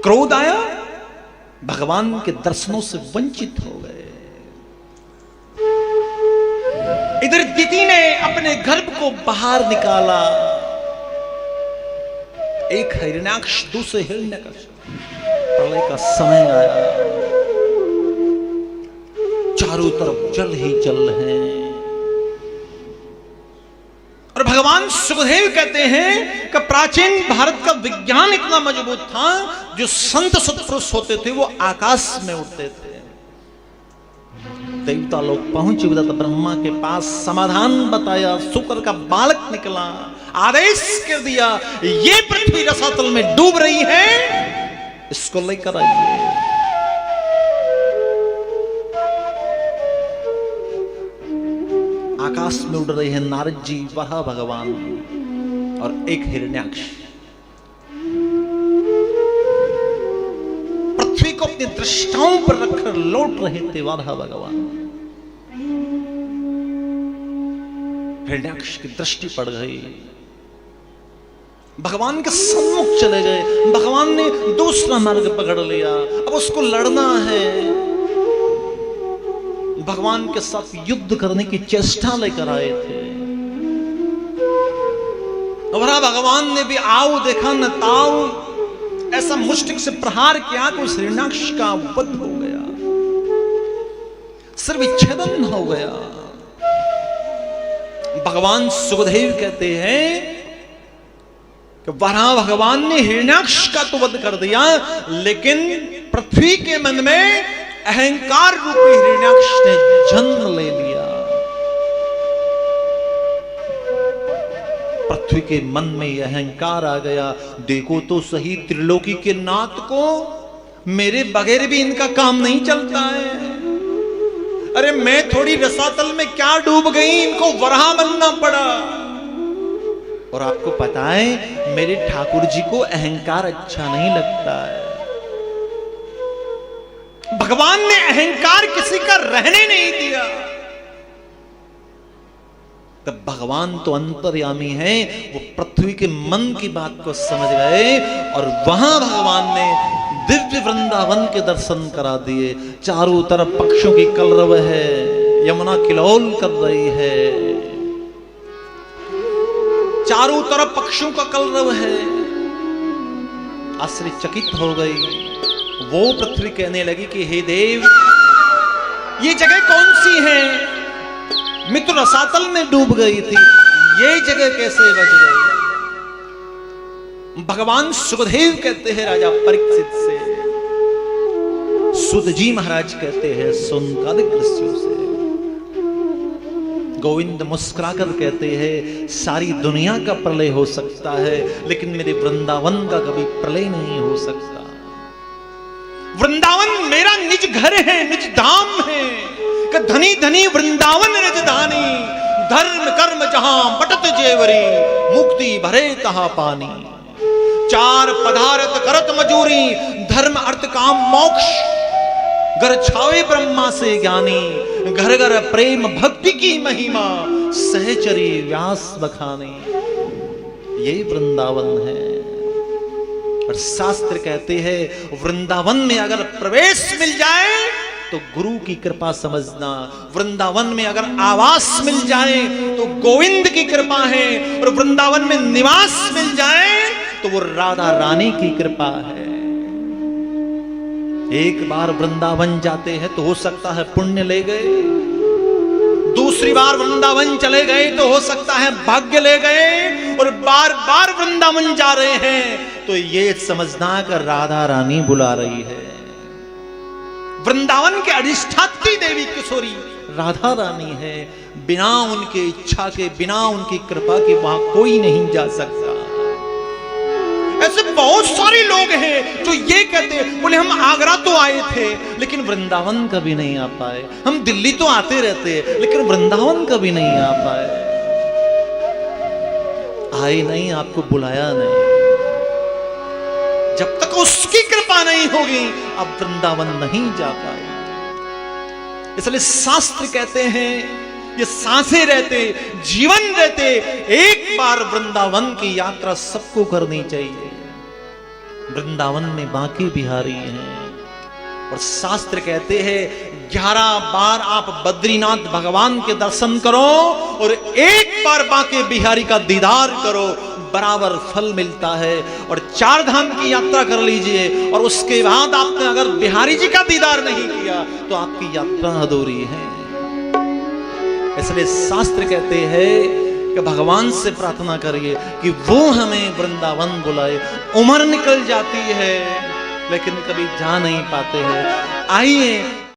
क्रोध आया, भगवान के दर्शनों से वंचित हो गए। इधर दिति ने अपने गर्भ को बाहर निकाला, एक हिरण्याक्ष दूसरे हिरण्यकश्यप। प्रलय का समय आया, चारों तरफ जल ही जल है। और भगवान सुखदेव कहते हैं कि प्राचीन भारत का विज्ञान इतना मजबूत था, जो संत सत्पुरुष होते थे वो आकाश में उड़ते थे। देवता लोग पहुंचे तो ब्रह्मा के पास, समाधान बताया, शुक्र का बालक निकला, आदेश कर दिया, ये पृथ्वी रसातल में डूब रही है, इसको लेकर आइए। आकाश में उड़ रहे हैं नारद जी, वराह भगवान और एक हिरण्याक्ष। पृथ्वी को अपनी दृष्टाओं पर रखकर लौट रहे थे वराह भगवान। हिरण्याक्ष की दृष्टि पड़ गई, भगवान के सम्मुख चले गए। भगवान ने दूसरा मार्ग पकड़ लिया, अब उसको लड़ना है, भगवान के साथ युद्ध करने की चेष्टा लेकर आए थे। वराह भगवान ने भी आओ देखा न ताऊ, ऐसा मुष्टिक से प्रहार किया कि उस हिरण्याक्ष का वध हो गया, सिर विच्छेदन हो गया। भगवान सुखदेव कहते हैं कि वराह भगवान ने हिरण्याक्ष का तो वध कर दिया, लेकिन पृथ्वी के मन में अहंकार रूपी हिरण्याक्ष ने जन्म ले लिया। पृथ्वी के मन में अहंकार आ गया, देखो तो सही त्रिलोकी के नाथ को, मेरे बगैर भी इनका काम नहीं चलता है। अरे मैं थोड़ी रसातल में क्या डूब गई, इनको वराह बनना पड़ा। और आपको पता है मेरे ठाकुर जी को अहंकार अच्छा नहीं लगता है। भगवान ने अहंकार किसी का रहने नहीं दिया। तब भगवान तो अंतर्यामी है, वो पृथ्वी के मन की बात को समझ गए और वहां भगवान ने दिव्य वृंदावन के दर्शन करा दिए। चारों तरफ पक्षियों की कलरव है, यमुना किलोल कर रही है, चारों तरफ पक्षियों का कलरव है। आश्चर्यचकित हो गई वो पृथ्वी, कहने लगी कि हे देव, ये जगह कौन सी है? मैं तो रसातल में डूब गई थी, ये जगह कैसे बच गई? भगवान सुखदेव कहते हैं राजा परीक्षित से, सुत जी महाराज कहते हैं सुनकादिक दृश्यों से। गोविंद मुस्कुराकर कहते हैं सारी दुनिया का प्रलय हो सकता है, लेकिन मेरे वृंदावन का कभी प्रलय नहीं हो सकता। वृंदावन मेरा निज घर है, निज धाम है, कि धनी धनी वृंदावन रजधानी, धर्म कर्म जहां बटत जेवरी, मुक्ति भरे तहां पानी। चार पदार्थ करत मजूरी, धर्म अर्थ काम मोक्ष, घर छावे ब्रह्मा से ज्ञानी, घर घर प्रेम भक्ति की महिमा, सहचरी व्यास बखानी। ये वृंदावन है। और शास्त्र कहते हैं वृंदावन में अगर प्रवेश मिल जाए तो गुरु की कृपा समझना, वृंदावन में अगर आवास मिल जाए तो गोविंद की कृपा है, और वृंदावन में निवास मिल जाए तो वो राधा रानी की कृपा है। एक बार वृंदावन जाते हैं तो हो सकता है पुण्य ले गए, दूसरी बार वृंदावन चले गए तो हो सकता है भाग्य ले गए, और बार बार वृंदावन जा रहे हैं तो ये समझना कि राधा रानी बुला रही है। वृंदावन के अधिष्ठात्री देवी किशोरी राधा रानी है। बिना उनके इच्छा के, बिना उनकी कृपा के वहां कोई नहीं जा सकता। ऐसे बहुत सारे लोग हैं जो ये कहते, बोले हम आगरा तो आए थे लेकिन वृंदावन कभी नहीं आ पाए, हम दिल्ली तो आते रहते हैं लेकिन वृंदावन कभी नहीं आ पाए। आए नहीं, आपको बुलाया नहीं। जब तक उसकी कृपा नहीं होगी आप वृंदावन नहीं जा पाए। इसलिए शास्त्र कहते हैं ये सांसें रहते, जीवन रहते, एक बार वृंदावन की यात्रा सबको करनी चाहिए। वृंदावन में बांके बिहारी हैं। और शास्त्र कहते हैं 11 बार आप बद्रीनाथ भगवान के दर्शन करो और एक बार बांके बिहारी का दीदार करो, बराबर फल मिलता है। और 4 धाम की यात्रा कर लीजिए और उसके बाद आपने अगर बिहारी जी का दीदार नहीं किया तो आपकी यात्रा अधूरी है। इसलिए शास्त्र कहते हैं कि भगवान से प्रार्थना करिए कि वो हमें वृंदावन बुलाए। उम्र निकल जाती है लेकिन कभी जा नहीं पाते हैं। आइए